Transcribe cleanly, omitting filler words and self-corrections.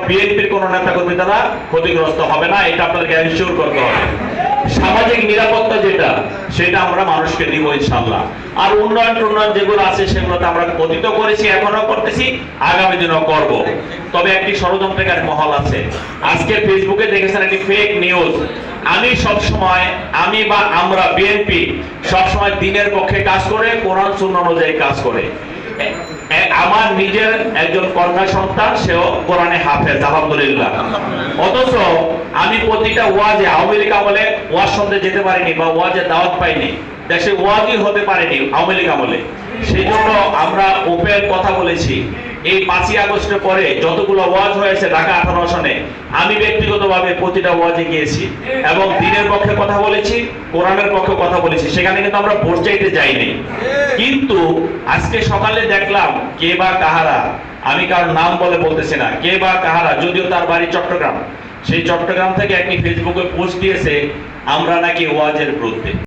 বিএনপির কোন নেতা কর্মী দ্বারা ক্ষতিগ্রস্ত হবে না, এটা আপনাদেরকে এনশিওর করতে হবে। সামাজিক নিরাপত্তা যেটা, সেটা আমরা মানুষকে দিব ইনশাআল্লাহ। আর উন্নয়ন যেগুলো আছে সেগুলোতে আমরা অতীত করেছি, এখনো করতেছি, আগামী দিনও করব। তবে একটি ষড়যন্ত্রকারী মহল আছে। আজকে ফেসবুকে দেখেছেন একটি ফেক নিউজ। আমি বা আমরা বিএনপি সবসময় দিনের পক্ষে কাজ করে, কোরআন সুন্নাহ অনুযায়ী কাজ করে। আমার নিজের একজন কন্যা সন্তান, সেও কোরআনে হাফেজ আলহামদুলিল্লাহ। অথচ আমি প্রতিটা ওয়াজে আওয়ামী লীগ আমলে ওয়াজ শুনতে যেতে পারিনি বা ওয়াজে দাওয়াত পাইনি, দেশে ওয়াজই হতে পারেনি আওয়ামী লীগ আমলে। সেই জন্য আমরা ওপেন কথা বলেছি। এই 5ই আগস্টের পরে যতগুলো ওয়াজ হয়েছে ঢাকা 18 আসনে, আমি ব্যক্তিগতভাবে প্রতিটা ওয়াজে গিয়েছি এবং দিনের পক্ষে কথা বলেছি, কোরআনের পক্ষে কথা বলেছি। সেখানে কিন্তু আমরা ভোট চাইতে যাইনি। কিন্তু আজকে সকালে দেখলাম কে বা কাহারা, আমি কারোর নাম বলতেছি না, কে বা কাহারা, যদিও তার বাড়ি চট্টগ্রাম, সেই চট্টগ্রাম থেকে একটি ফেসবুকে পোস্ট দিয়েছে আমরা নাকি ওয়াজের বিরুদ্ধে।